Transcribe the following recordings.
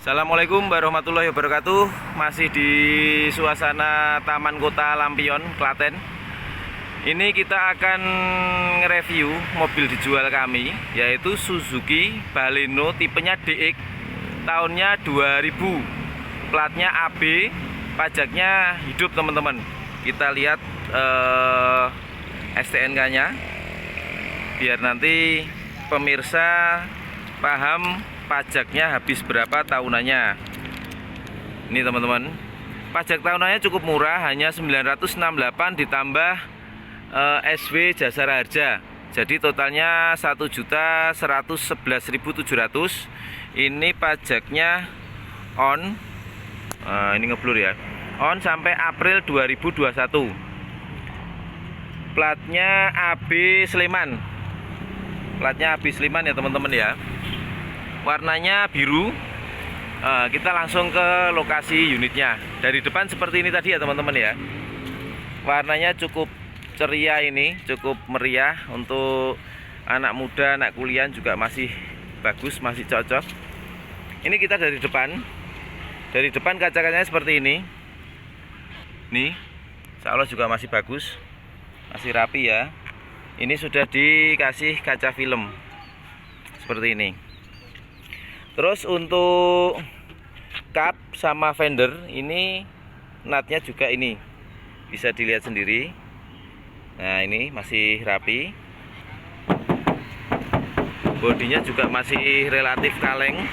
Assalamualaikum warahmatullahi wabarakatuh. Masih di suasana Taman Kota Lampion, Klaten. Ini kita akan nge-review mobil dijual kami, yaitu Suzuki Baleno tipenya DX, tahunnya 2000, platnya AB, pajaknya hidup teman-teman. Kita lihat STNK-nya, biar nanti pemirsa paham pajaknya habis berapa tahunannya. Ini teman-teman, pajak tahunannya cukup murah, hanya 968 ditambah SW Jasara Harja. Jadi totalnya 1.111.700. Ini pajaknya on, ini ngeblur ya, on sampai April 2021. Platnya AB Sleman. Platnya AB Sleman ya teman-teman ya. Warnanya biru. Kita langsung ke lokasi unitnya. Dari depan seperti ini tadi ya teman-teman ya. Warnanya cukup ceria, ini cukup meriah. Untuk anak muda, anak kuliah juga masih bagus, masih cocok. Ini kita dari depan. Dari depan kaca-kacanya seperti ini. Nih, insya Allah juga masih bagus, masih rapi ya. Ini sudah dikasih kaca film seperti ini. Terus untuk kap sama fender, ini natnya juga ini bisa dilihat sendiri. Nah, ini masih rapi. Bodinya juga masih relatif kaleng.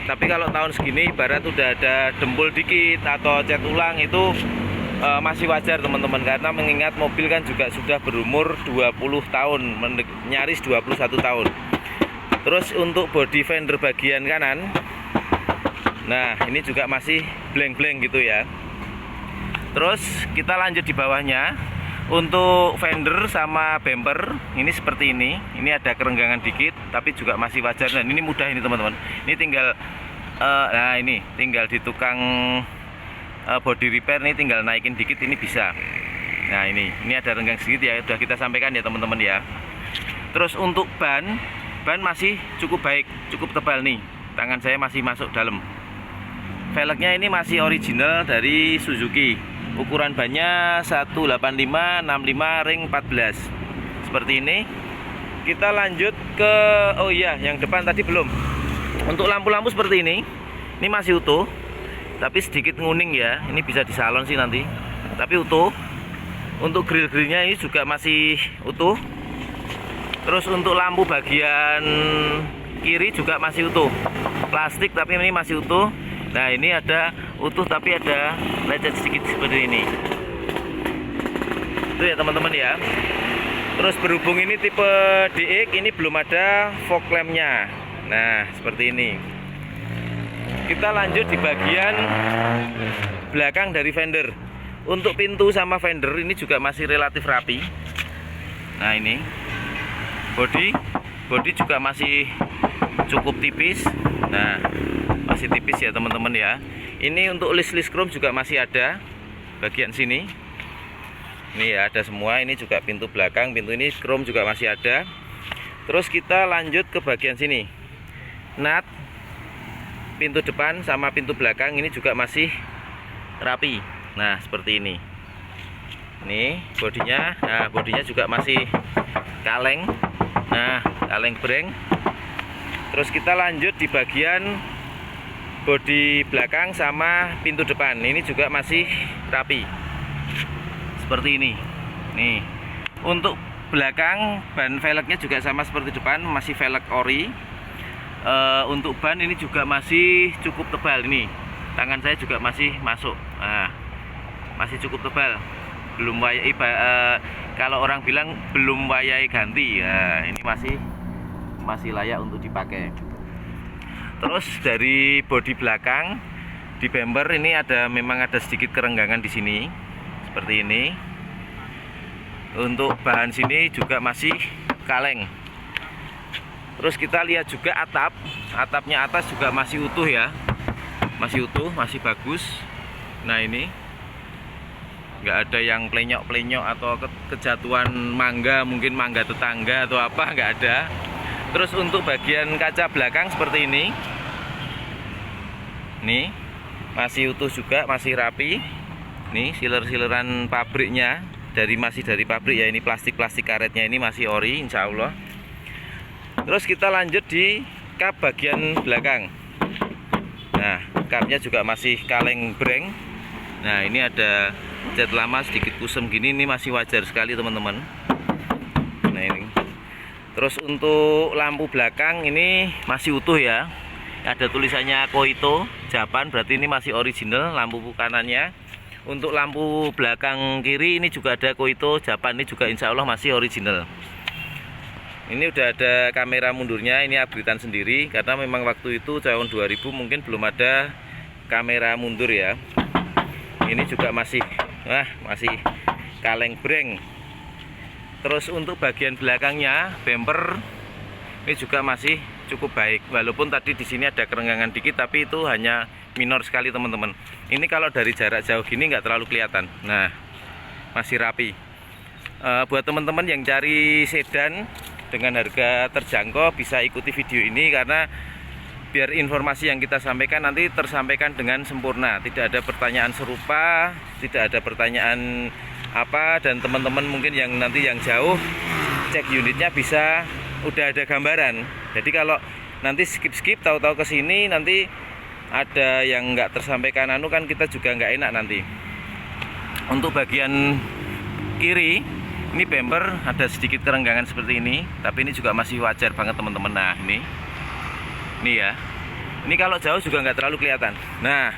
Tapi kalau tahun segini ibarat udah ada dempul dikit atau cat ulang, itu masih wajar teman-teman, karena mengingat mobil kan juga sudah berumur 20 tahun, nyaris 21 tahun. Terus untuk body fender bagian kanan, nah ini juga masih blank-blank gitu ya. Terus kita lanjut di bawahnya. Untuk fender sama bumper ini seperti ini. Ini ada kerenggangan dikit, tapi juga masih wajar. Dan ini mudah ini teman-teman. Ini tinggal nah ini tinggal di tukang body repair, nih tinggal naikin dikit, ini bisa. Nah ini ada renggang sedikit ya, sudah kita sampaikan ya teman-teman ya. Terus untuk ban masih cukup baik, cukup tebal nih. Tangan saya masih masuk dalam. Velgnya ini masih original dari Suzuki. Ukuran bannya 185/65 ring 14. Seperti ini. Kita lanjut ke, oh iya, yang depan tadi belum. Untuk lampu-lampu seperti ini masih utuh, tapi sedikit nguning ya. Ini bisa disalon sih nanti, tapi utuh. Untuk grill-grillnya ini juga masih utuh. Terus untuk lampu bagian kiri juga masih utuh, plastik tapi ini masih utuh. Nah ini ada utuh tapi ada lecet sedikit seperti ini. Itu ya teman-teman ya. Terus berhubung ini tipe DX, ini belum ada fog lampnya. Nah seperti ini. Kita lanjut di bagian belakang dari fender. Untuk pintu sama fender ini juga masih relatif rapi. Nah ini body juga masih cukup tipis. Nah masih tipis ya teman-teman ya. Ini untuk list chrome juga masih ada bagian sini. Ini ya ada semua. Ini juga pintu belakang, pintu ini chrome juga masih ada. Terus kita lanjut ke bagian sini. Nut pintu depan sama pintu belakang ini juga masih rapi. Nah seperti ini. Ini bodinya. Nah bodinya juga masih kaleng. Nah kaleng breng. Terus kita lanjut di bagian bodi belakang sama pintu depan. Ini juga masih rapi seperti ini. Nih untuk belakang ban velgnya juga sama seperti depan, masih velg ori. Untuk ban ini juga masih cukup tebal. Ini tangan saya juga masih masuk. Nah masih cukup tebal. Belum wayai, kalau orang bilang belum wayai ganti ya, ini masih layak untuk dipakai. Terus dari bodi belakang di bumper ini memang ada sedikit kerenggangan di sini seperti ini. Untuk bahan sini juga masih kaleng. Terus kita lihat juga atapnya atas juga masih utuh ya, masih utuh, masih bagus. Nah ini nggak ada yang plenyok-plenyok atau kejatuhan mangga, mungkin mangga tetangga atau apa, nggak ada. Terus untuk bagian kaca belakang seperti ini. Nih, masih utuh juga, masih rapi. Nih, siler-sileran pabriknya masih dari pabrik ya. Ini plastik karetnya ini masih ori, insya Allah. Terus kita lanjut di kap bagian belakang. Nah, kapnya juga masih kaleng breng. Nah, ini ada cat lama sedikit kusem gini, ini masih wajar sekali teman-teman. Nah, ini. Terus untuk lampu belakang ini masih utuh ya. Ada tulisannya Koito Japan, berarti ini masih original lampu kanannya. Untuk lampu belakang kiri ini juga ada Koito Japan, ini juga insya Allah masih original. Ini udah ada kamera mundurnya, ini upgradean sendiri karena memang waktu itu tahun 2000 mungkin belum ada kamera mundur ya. Ini juga masih kaleng breng. Terus untuk bagian belakangnya bumper ini juga masih cukup baik, walaupun tadi di sini ada kerenggangan dikit, tapi itu hanya minor sekali teman-teman. Ini kalau dari jarak jauh gini nggak terlalu kelihatan. Nah, masih rapi. Buat teman-teman yang cari sedan dengan harga terjangkau bisa ikuti video ini, karena biar informasi yang kita sampaikan nanti tersampaikan dengan sempurna. Tidak ada pertanyaan serupa, tidak ada pertanyaan apa, dan teman-teman mungkin yang nanti yang jauh cek unitnya bisa udah ada gambaran. Jadi kalau nanti skip tahu-tahu ke sini nanti ada yang nggak tersampaikan kan kita juga nggak enak nanti. Untuk bagian kiri ini bumper ada sedikit kerenggangan seperti ini, tapi ini juga masih wajar banget teman-teman. Nah, ini ya. Ini kalau jauh juga nggak terlalu kelihatan. Nah,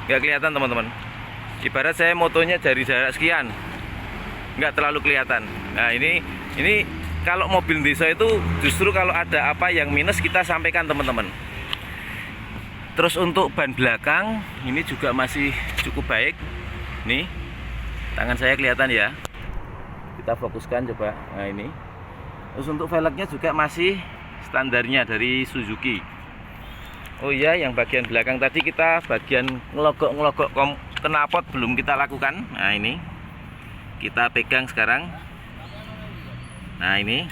nggak kelihatan teman-teman. Ibarat saya motonya dari jarak sekian, nggak terlalu kelihatan. Nah, ini kalau mobil desa itu justru kalau ada apa yang minus kita sampaikan teman-teman. Terus untuk ban belakang ini juga masih cukup baik. Nih, tangan saya kelihatan ya. Kita fokuskan coba. Nah, ini. Terus untuk velgnya juga masih standarnya dari Suzuki. Oh iya, yang bagian belakang tadi kita bagian ngelogok knalpot belum kita lakukan. Nah, ini kita pegang sekarang. Nah, ini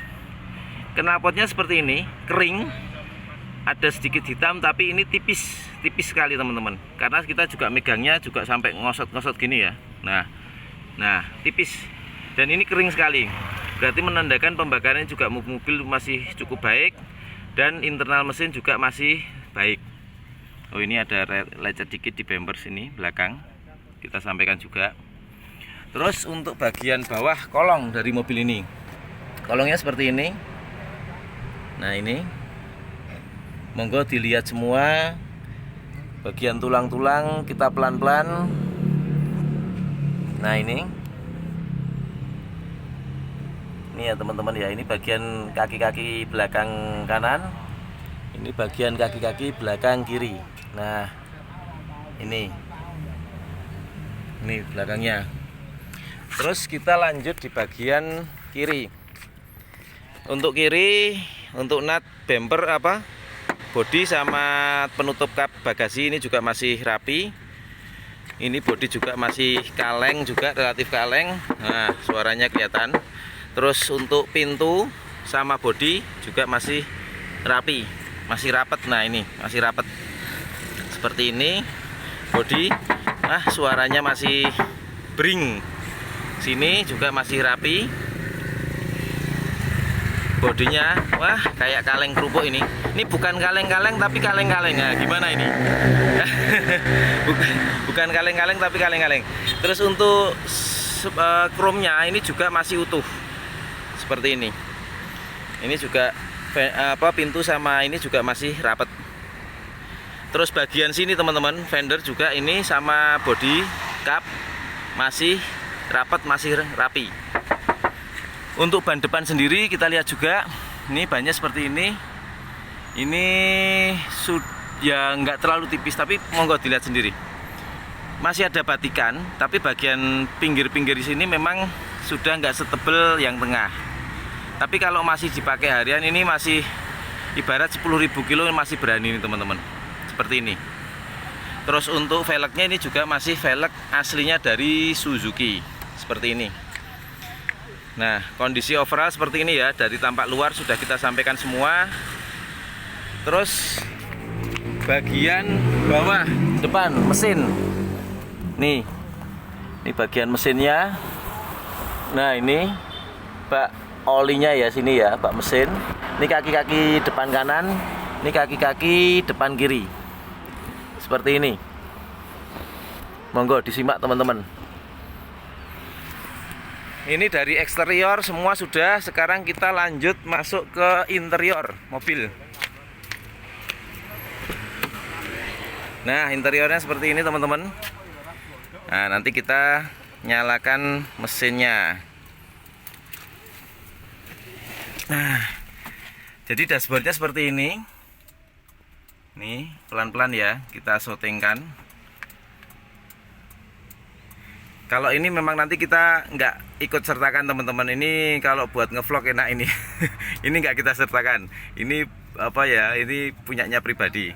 knalpotnya seperti ini, kering, ada sedikit hitam, tapi ini tipis sekali teman-teman. Karena kita juga megangnya juga sampai ngosot gini ya. Nah, tipis. Dan ini kering sekali. Berarti menandakan pembakarannya juga mobil masih cukup baik, dan internal mesin juga masih baik. Oh, ini ada lecet dikit di bumper sini belakang. Kita sampaikan juga. Terus untuk bagian bawah kolong dari mobil ini, kolongnya seperti ini. Nah, ini monggo dilihat semua bagian tulang-tulang, kita pelan-pelan. Nah, ini ya teman-teman ya, ini bagian kaki-kaki belakang kanan, ini bagian kaki-kaki belakang kiri. Nah, ini belakangnya. Terus kita lanjut di bagian kiri. Untuk kiri, untuk nut bumper bodi sama penutup kap bagasi ini juga masih rapi. Ini bodi juga masih kaleng juga, relatif kaleng. Nah, suaranya kelihatan. Terus untuk pintu sama bodi juga masih rapi, masih rapat. Nah, ini masih rapat seperti ini bodi. Nah, suaranya masih bring. Sini juga masih rapi. Bodinya, wah, kayak kaleng kerupuk ini. Ini bukan kaleng-kaleng tapi kaleng-kaleng. Nah, gimana ini? bukan kaleng-kaleng tapi kaleng-kaleng. Terus untuk chrome-nya ini juga masih utuh. Seperti ini. Ini juga pintu sama ini juga masih rapat. Terus bagian sini teman-teman, fender juga ini sama body kap masih rapat, masih rapi. Untuk ban depan sendiri kita lihat juga, ini bannya seperti ini. Ini ya nggak terlalu tipis, tapi monggo dilihat sendiri. Masih ada batikan, tapi bagian pinggir-pinggir di sini memang sudah nggak setebel yang tengah. Tapi kalau masih dipakai harian ini masih ibarat 10.000 kilo masih berani nih teman-teman. Seperti ini. Terus untuk velgnya ini juga masih velg aslinya dari Suzuki. Seperti ini. Nah, kondisi overall seperti ini ya. Dari tampak luar sudah kita sampaikan semua. Terus bagian bawah depan mesin. Nih, ini bagian mesinnya. Nah, ini bak olinya ya, sini ya, bak mesin. Ini kaki-kaki depan kanan, ini kaki-kaki depan kiri. Seperti ini. Monggo disimak teman-teman. Ini dari eksterior semua sudah. Sekarang kita lanjut masuk ke interior mobil. Nah, interiornya seperti ini teman-teman. Nah, nanti kita nyalakan mesinnya. Nah, jadi dashboardnya seperti ini. Nih, pelan-pelan ya kita syutingkan. Kalau ini memang nanti kita nggak ikut sertakan teman-teman. Ini kalau buat ngevlog enak ini. Ini nggak kita sertakan. Ini apa ya? Ini punyanya pribadi.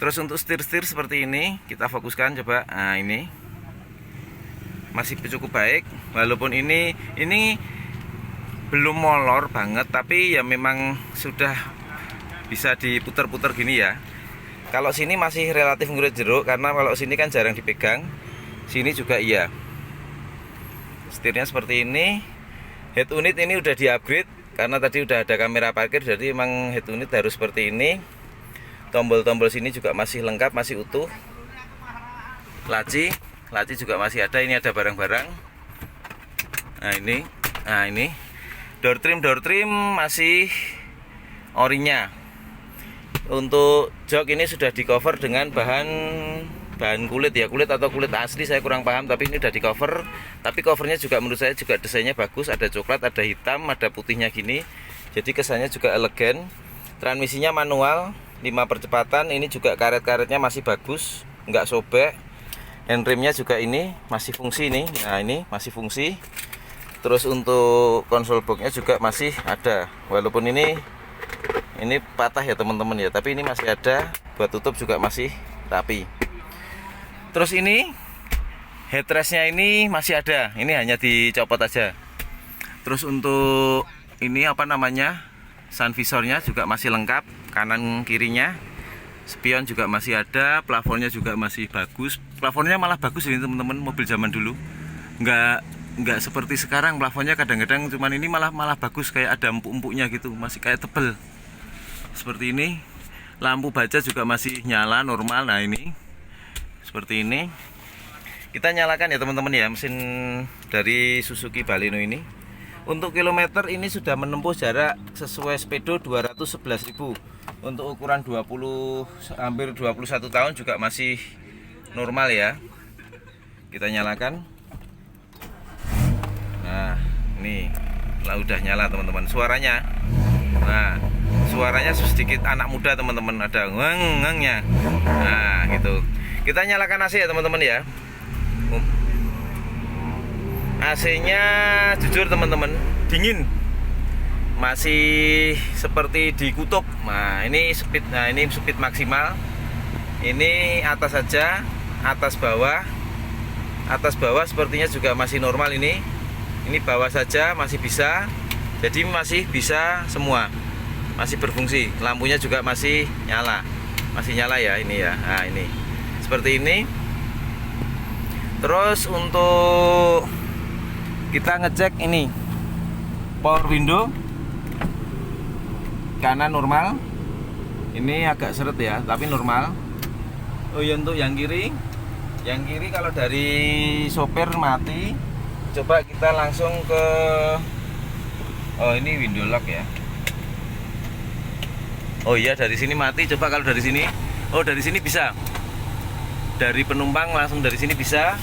Terus untuk setir-setir seperti ini kita fokuskan coba. Nah, ini masih cukup baik. Walaupun ini belum molor banget, tapi ya memang sudah bisa diputar-putar gini ya. Kalau sini masih relatif ngurit jeruk karena kalau sini kan jarang dipegang. Sini juga iya. Setirnya seperti ini. Head unit ini udah di-upgrade karena tadi udah ada kamera parkir, jadi emang head unit harus seperti ini. Tombol-tombol sini juga masih lengkap, masih utuh. Laci juga masih ada. Ini ada barang-barang. Nah ini door trim masih orinya. Untuk jok ini sudah di cover dengan bahan kulit ya, kulit atau kulit asli saya kurang paham, tapi ini udah di cover. Tapi covernya juga menurut saya juga desainnya bagus, ada coklat, ada hitam, ada putihnya gini, jadi kesannya juga elegan. Transmisinya manual 5 percepatan. Ini juga karet-karetnya masih bagus, nggak sobek. Handremnya juga ini masih fungsi nih. Nah, ini masih fungsi. Terus untuk konsol boxnya juga masih ada, walaupun ini patah ya teman-teman ya, tapi ini masih ada. Buat tutup juga masih rapi. Terus ini headrestnya ini masih ada, ini hanya dicopot aja. Terus untuk ini apa namanya, sun visornya juga masih lengkap, kanan kirinya. Spion juga masih ada, plafonnya juga masih bagus. Plafonnya malah bagus ini teman-teman, mobil zaman dulu. Nggak seperti sekarang plafonnya kadang-kadang, cuman ini malah bagus, kayak ada empuk-empuknya gitu, masih kayak tebel. Seperti ini. Lampu baja juga masih nyala normal. Nah, ini seperti ini. Kita nyalakan ya teman-teman ya, mesin dari Suzuki Baleno ini. Untuk kilometer ini sudah menempuh jarak sesuai speedo 211.000. Untuk ukuran hampir 21 tahun juga masih normal ya. Kita nyalakan. Nah, ini lah udah nyala teman-teman. Suaranya, nah suaranya sedikit anak muda teman-teman, ada ngeng-ngengnya. Nah, gitu. Kita nyalakan AC ya teman-teman ya. AC-nya jujur teman-teman dingin, masih seperti di kutub. Nah, ini speed maksimal. Ini atas saja, atas bawah sepertinya juga masih normal. Ini bawah saja masih bisa, jadi masih bisa semua, masih berfungsi. Lampunya juga masih nyala ya ini ya. Nah, ini seperti ini. Terus untuk kita ngecek ini power window kanan normal, ini agak seret ya tapi normal. Oh ya, untuk yang kiri kalau dari sopir mati. Coba kita langsung ke, oh ini window lock ya. Oh iya, dari sini mati. Coba kalau dari sini, oh dari sini bisa, dari penumpang langsung dari sini bisa.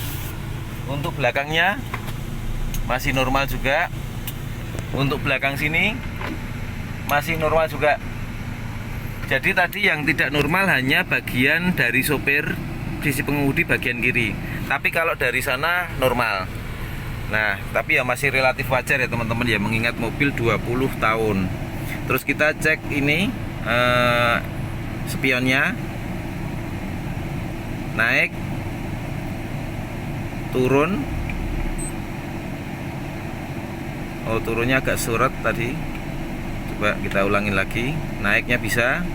Untuk belakangnya masih normal juga. Untuk belakang sini masih normal juga. Jadi tadi yang tidak normal hanya bagian dari sopir, sisi pengemudi bagian kiri. Tapi kalau dari sana normal. Nah, tapi ya masih relatif wajar ya teman-teman ya, mengingat mobil 20 tahun. Terus kita cek ini spionnya, naik, turun. Oh, turunnya agak suret tadi. Coba kita ulangin lagi. Naiknya bisa,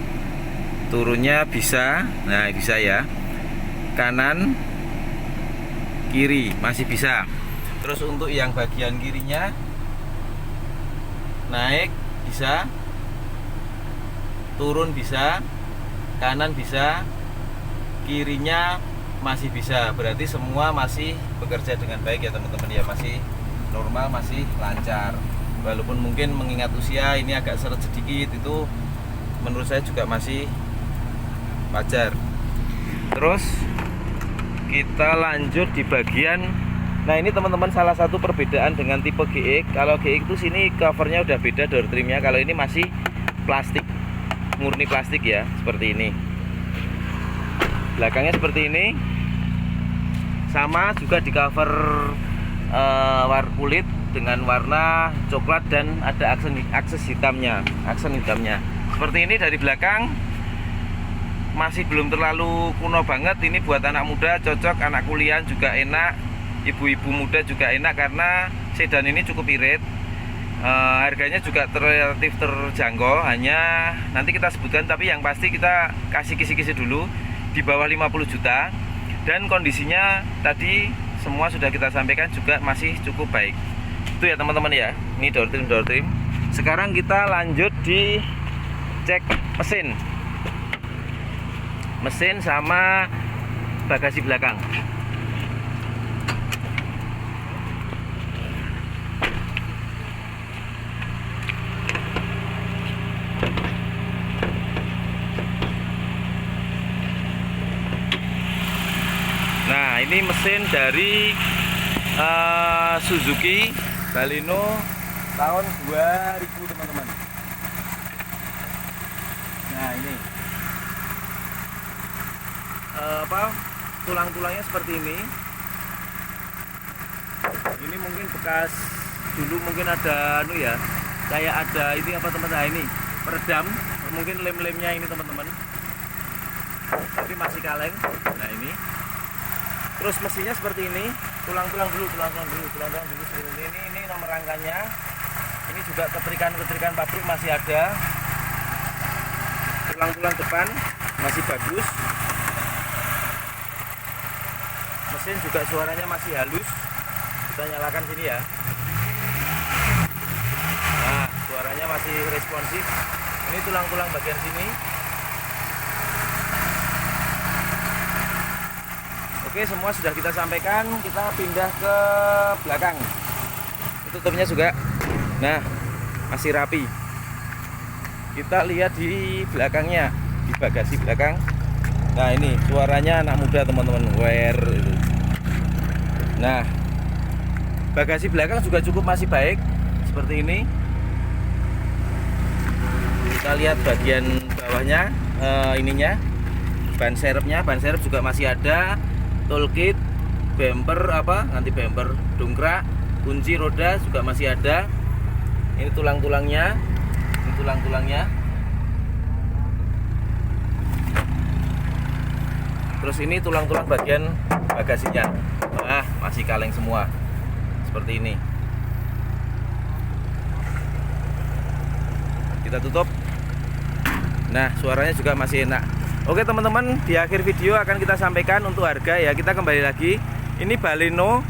turunnya bisa. Nah, bisa ya. kanan, kiri masih bisa. Terus untuk yang bagian kirinya naik bisa, turun bisa, kanan bisa, kirinya masih bisa. Berarti semua masih bekerja dengan baik ya teman-teman ya, masih normal, masih lancar. Walaupun mungkin mengingat usia ini agak seret sedikit, itu menurut saya juga masih wajar. Terus kita lanjut di bagian, nah ini teman-teman salah satu perbedaan dengan tipe GX. Kalau GX itu sini covernya udah beda door trimnya, kalau ini masih plastik, murni plastik ya, seperti ini. Belakangnya seperti ini, sama juga di cover kulit dengan warna coklat dan ada aksen hitamnya. Seperti ini dari belakang, masih belum terlalu kuno banget. Ini buat anak muda cocok, anak kuliah juga enak, ibu-ibu muda juga enak karena sedan ini cukup irit. Harganya juga relatif terjangkau, hanya nanti kita sebutkan, tapi yang pasti kita kasih kisi-kisi dulu di bawah 50 juta. Dan kondisinya tadi semua sudah kita sampaikan juga masih cukup baik. Itu ya teman-teman ya, ini door trim. Sekarang kita lanjut di cek mesin sama bagasi belakang. Nah, ini mesin dari Suzuki Baleno tahun 2000 teman-teman. Nah, ini tulang-tulangnya seperti ini. Ini mungkin bekas dulu, mungkin ada kayak ada ini teman-teman, ini peredam, mungkin lem-lemnya ini teman-teman, tapi masih kaleng. Nah, ini terus mesinnya seperti ini, tulang-tulang dulu seperti ini nomor rangkanya. Ini juga keterikan pabrik masih ada, tulang-tulang depan masih bagus. Mesin juga suaranya masih halus. Kita nyalakan sini ya. Nah, suaranya masih responsif. Ini tulang-tulang bagian sini. Oke, semua sudah kita sampaikan. Kita pindah ke belakang. Tutupnya juga, nah, masih rapi. Kita lihat di belakangnya, di bagasi belakang. Nah, ini suaranya anak muda teman-teman, wear itu. Nah, bagasi belakang juga cukup masih baik, seperti ini. Kita lihat bagian bawahnya, ininya, ban serep juga masih ada. Toolkit, bumper anti bumper, dongkrak, kunci roda juga masih ada. Ini tulang-tulangnya, Terus ini tulang-tulang bagian bagasinya, masih kaleng semua, seperti ini. Kita tutup. Nah, suaranya juga masih enak. Oke teman-teman, di akhir video akan kita sampaikan untuk harga ya. Kita kembali lagi. Ini Baleno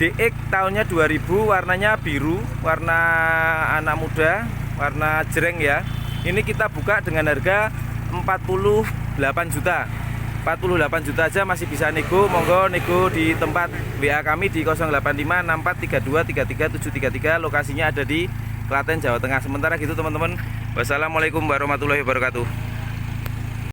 DX tahunnya 2000, warnanya biru, warna anak muda, warna jreng ya. Ini kita buka dengan harga 48 juta. 48 juta aja masih bisa nego. Monggo nego di tempat WA kami di 085643233733. Lokasinya ada di Klaten, Jawa Tengah. Sementara gitu teman-teman, wassalamualaikum warahmatullahi wabarakatuh.